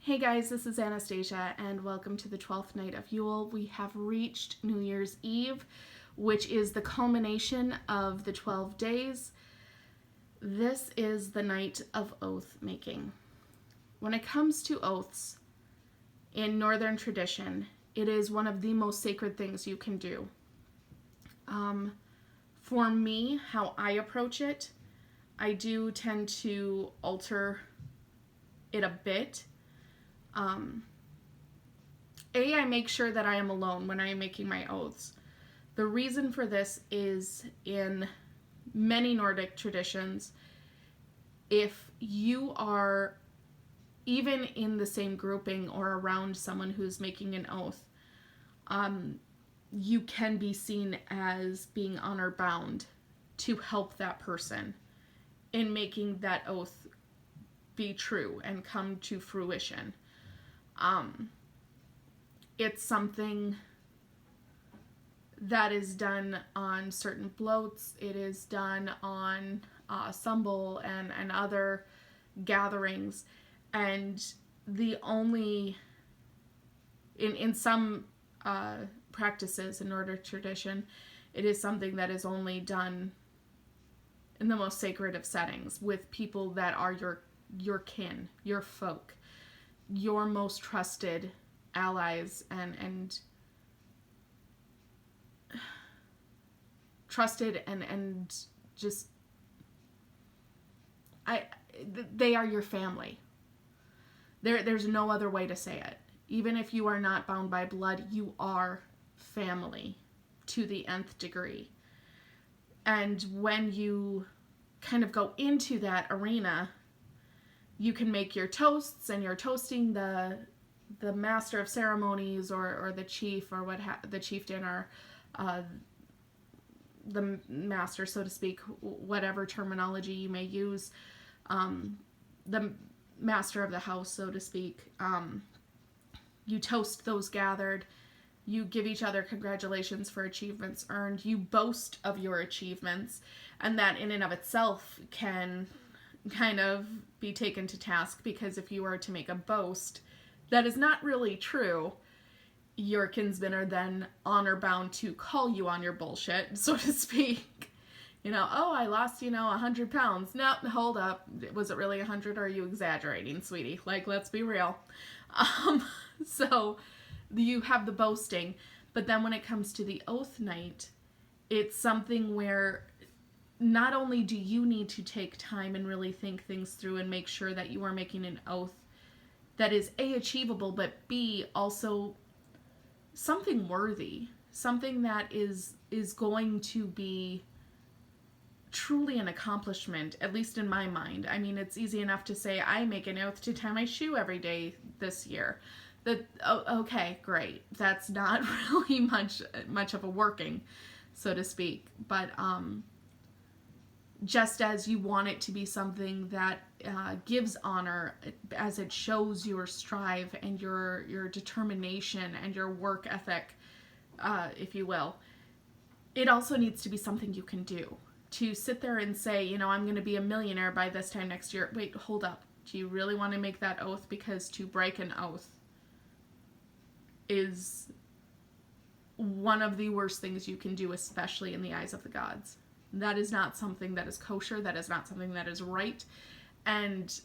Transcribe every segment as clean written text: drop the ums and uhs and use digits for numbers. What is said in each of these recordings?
Hey guys, this is Anastasia and welcome to the 12th night of Yule. We have reached New Year's Eve, which is the culmination of the 12 days. This is the night of oath making. When it comes to oaths, in Northern tradition, it is one of the most sacred things you can do. For me, how I approach it, I do tend to alter it a bit. I make sure that I am alone when I am making my oaths. The reason for this is in many Nordic traditions, if you are even in the same grouping or around someone who's making an oath, you can be seen as being honor bound to help that person in making that oath be true and come to fruition. It's something that is done on certain bloats. It is done on Sumbul and other gatherings. And the only, in some practices in Nordic tradition, it is something that is only done in the most sacred of settings with people that are your kin, your folk, your most trusted allies and trusted and just they are your family. There's no other way to say it. Even if you are not bound by blood, you are family to the nth degree. And when you kind of go into that arena, you can make your toasts, and you're toasting the master of ceremonies or the chief or the chieftain or the master, so to speak, whatever terminology you may use, the master of the house, so to speak. You toast those gathered. You give each other congratulations for achievements earned. You boast of your achievements, and that in and of itself can kind of be taken to task, because if you are to make a boast that is not really true, your kinsmen are then honor bound to call you on your bullshit, so to speak. Oh, I lost, 100 pounds. No, hold up. Was it really 100, or are you exaggerating, sweetie? Let's be real. So you have the boasting, but then when it comes to the oath night, it's something where not only do you need to take time and really think things through and make sure that you are making an oath that is A, achievable, but B, also something worthy, something that is going to be truly an accomplishment, at least in my mind. I mean, it's easy enough to say I make an oath to tie my shoe every day this year. Okay, great. That's not really much of a working, so to speak. But just as you want it to be something that gives honor, as it shows your strive and your determination and your work ethic, if you will, it also needs to be something you can do. To sit there and say, I'm going to be a millionaire by this time next year. Wait, hold up. Do you really want to make that oath? Because to break an oath is one of the worst things you can do, especially in the eyes of the gods. That is not something that is kosher. That is not something that is right. And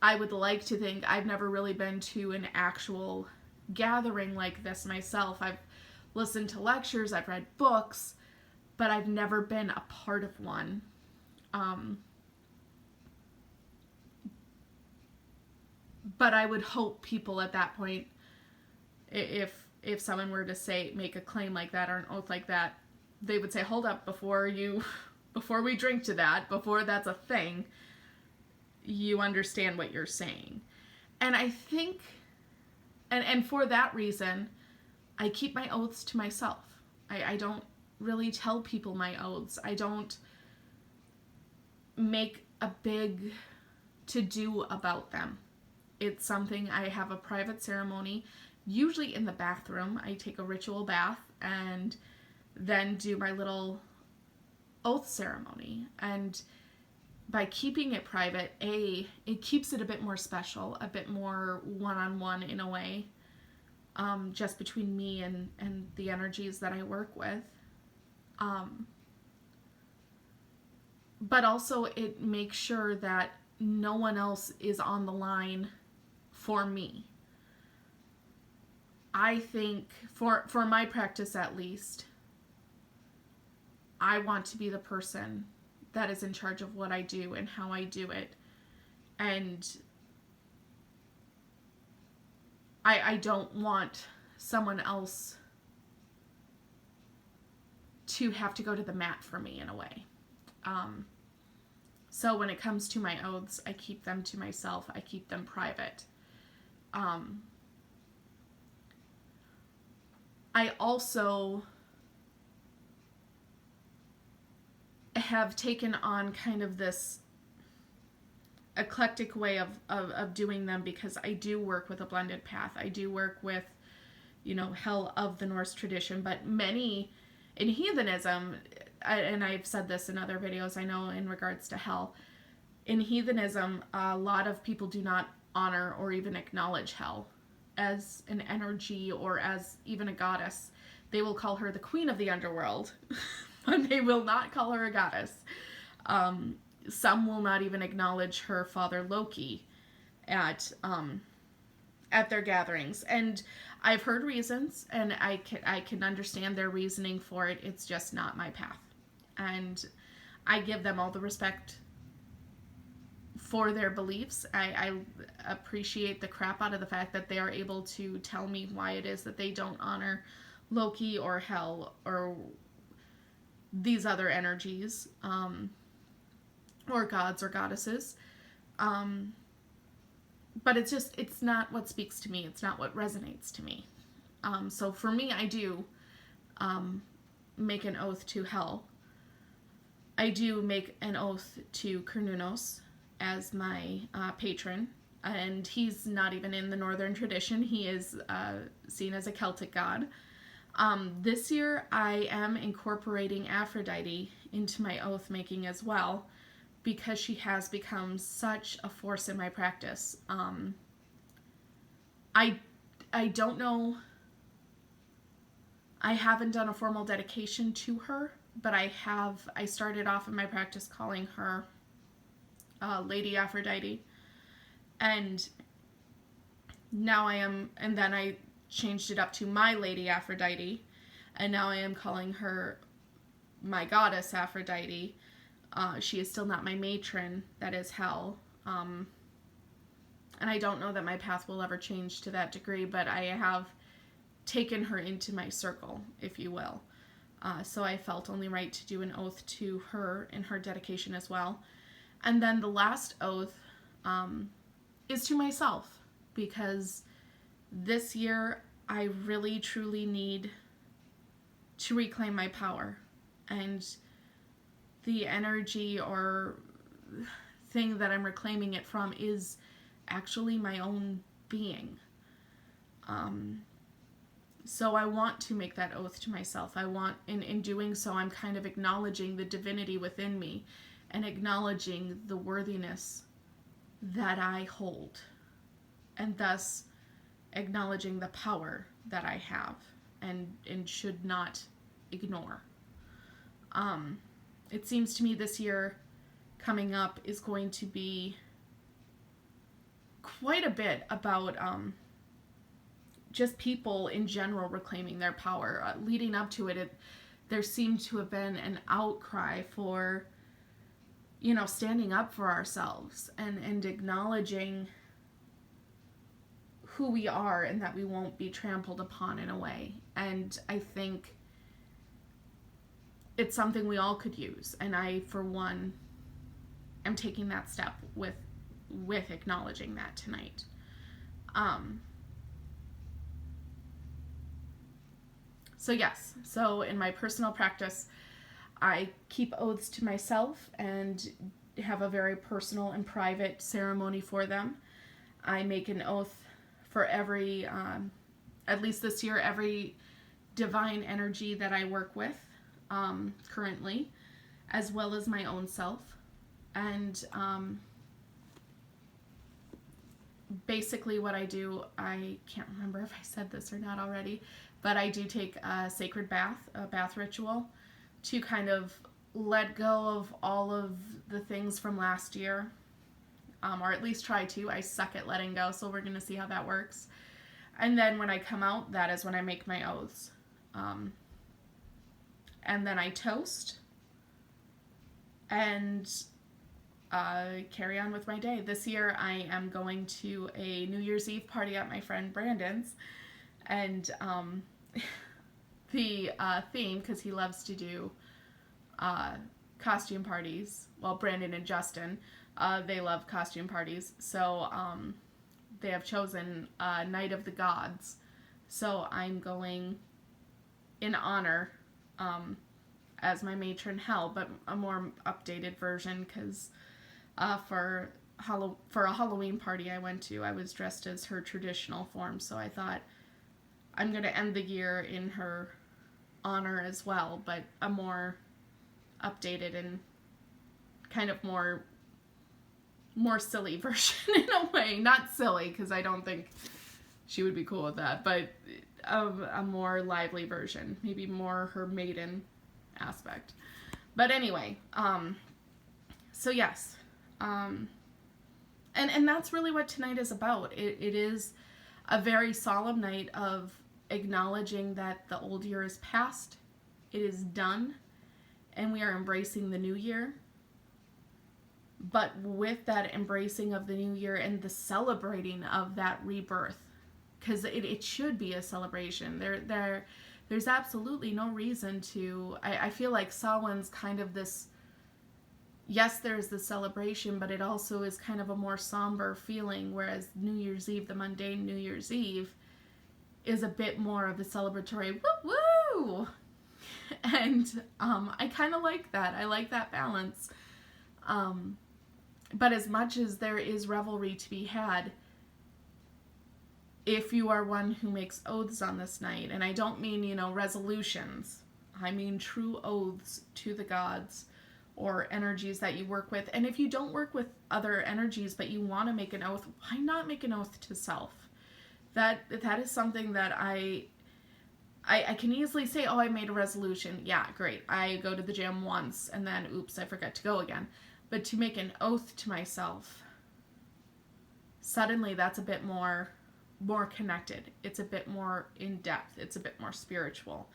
I would like to think, I've never really been to an actual gathering like this myself. I've listened to lectures, I've read books, but I've never been a part of one. But I would hope people at that point, if someone were to make a claim like that or an oath like that, they would say, hold up, before we drink to that, before that's a thing, you understand what you're saying. And I think, and for that reason, I keep my oaths to myself. I don't really tell people my oaths. I don't make a big to-do about them. It's something, I have a private ceremony, usually in the bathroom. I take a ritual bath and then do my little oath ceremony. And by keeping it private, it keeps it a bit more special, a bit more one-on-one in a way, just between me and the energies that I work with. But also it makes sure that no one else is on the line for me. I think, for my practice at least, I want to be the person that is in charge of what I do and how I do it. And I don't want someone else to have to go to the mat for me in a way. So when it comes to my oaths, I keep them to myself. I keep them private. I also have taken on kind of this eclectic way of doing them, because I do work with a blended path. I do work with, hell of the Norse tradition, but many in heathenism, and I've said this in other videos, I know, in regards to hell, in heathenism, a lot of people do not honor or even acknowledge hell as an energy or as even a goddess. They will call her the queen of the underworld, but they will not call her a goddess. Some will not even acknowledge her father Loki at their gatherings. And I've heard reasons, and I can understand their reasoning for it. It's just not my path. And I give them all the respect for their beliefs. I appreciate the crap out of the fact that they are able to tell me why it is that they don't honor Loki or hell or these other energies, or gods or goddesses. But it's not what speaks to me. It's not what resonates to me. So for me, I do make an oath to hell. I do make an oath to Cernunnos as my patron, and he's not even in the northern tradition. He is seen as a Celtic god. This year I am incorporating Aphrodite into my oath making as well, because she has become such a force in my practice. I don't know, I haven't done a formal dedication to her, but I started off in my practice calling her Lady Aphrodite, and now and then I changed it up to my Lady Aphrodite, and now I am calling her my goddess Aphrodite. She is still not my matron, that is hell. And I don't know that my path will ever change to that degree, but I have taken her into my circle, if you will. So I felt only right to do an oath to her in her dedication as well. And then the last oath is to myself, because this year I really truly need to reclaim my power, and the energy or thing that I'm reclaiming it from is actually my own being. So I want to make that oath to myself. I want, in doing so, I'm kind of acknowledging the divinity within me and acknowledging the worthiness that I hold, and thus acknowledging the power that I have and should not ignore. It seems to me this year coming up is going to be quite a bit about just people in general reclaiming their power. Leading up to it, there seemed to have been an outcry for, standing up for ourselves and acknowledging who we are and that we won't be trampled upon in a way. And I think it's something we all could use. And I, for one, am taking that step with acknowledging that tonight. So yes, so in my personal practice, I keep oaths to myself and have a very personal and private ceremony for them. I make an oath for every, at least this year, every divine energy that I work with currently, as well as my own self. And basically what I do, I can't remember if I said this or not already, but I do take a sacred bath, a bath ritual, to kind of let go of all of the things from last year, or at least try to. I suck at letting go, so we're going to see how that works. And then when I come out, that is when I make my oaths. And then I toast and carry on with my day. This year I am going to a New Year's Eve party at my friend Brandon's, and the theme, because he loves to do costume parties, well, Brandon and Justin, they love costume parties, so they have chosen Night of the Gods, so I'm going in honor as my matron Hel, but a more updated version, because for a Halloween party I went to, I was dressed as her traditional form, so I thought I'm going to end the year in her honor as well, but a more updated and kind of more silly version in a way. Not silly, because I don't think she would be cool with that, but a more lively version. Maybe more her maiden aspect. But anyway, so yes. And that's really what tonight is about. It is a very solemn night of acknowledging that the old year is past, it is done, and we are embracing the new year. But with that embracing of the new year and the celebrating of that rebirth, because it should be a celebration. There's absolutely no reason to. I feel like Samhain's kind of this. Yes, there's the celebration, but it also is kind of a more somber feeling, whereas New Year's Eve, the mundane New Year's Eve, is a bit more of the celebratory woo-woo! And I kind of like that. I like that balance. But as much as there is revelry to be had, if you are one who makes oaths on this night, and I don't mean, resolutions, I mean true oaths to the gods, or energies that you work with. And if you don't work with other energies, but you want to make an oath, why not make an oath to self? That is something that I can easily say, oh, I made a resolution. Yeah, great. I go to the gym once, and then, oops, I forgot to go again. But to make an oath to myself, suddenly that's a bit more connected. It's a bit more in depth. It's a bit more spiritual.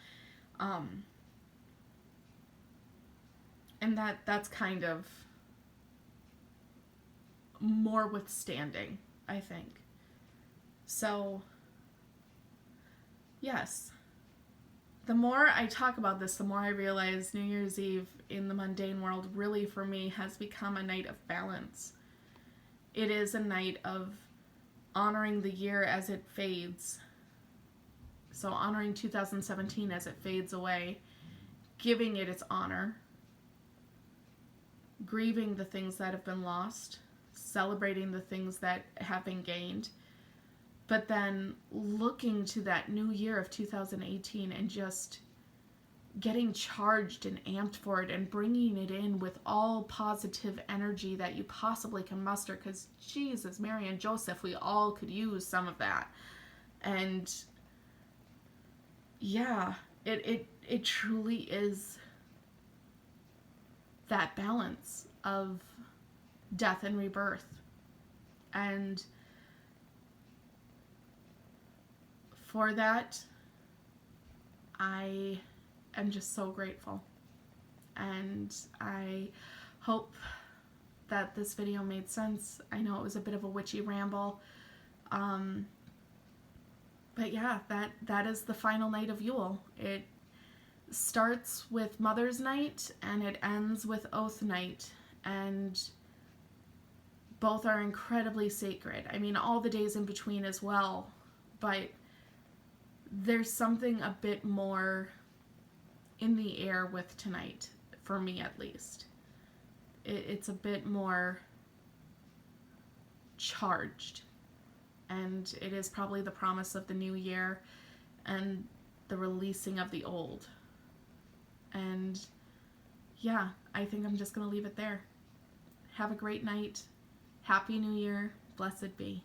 And that's kind of more withstanding, I think. So, yes. The more I talk about this, the more I realize New Year's Eve in the mundane world really, for me, has become a night of balance. It is a night of honoring the year as it fades. So honoring 2017 as it fades away, giving it its honor, grieving the things that have been lost, celebrating the things that have been gained, but then looking to that new year of 2018 and just getting charged and amped for it and bringing it in with all positive energy that you possibly can muster, because Jesus, Mary and Joseph, we all could use some of that. And yeah, it truly is that balance of death and rebirth. And for that, I am just so grateful. And I hope that this video made sense. I know it was a bit of a witchy ramble. But yeah, that is the final night of Yule. It starts with Mother's Night and it ends with Oath Night. And both are incredibly sacred. I mean, all the days in between as well. But there's something a bit more in the air with tonight, for me at least. It's a bit more charged. And it is probably the promise of the new year and the releasing of the old. And yeah, I think I'm just going to leave it there. Have a great night. Happy New Year. Blessed be.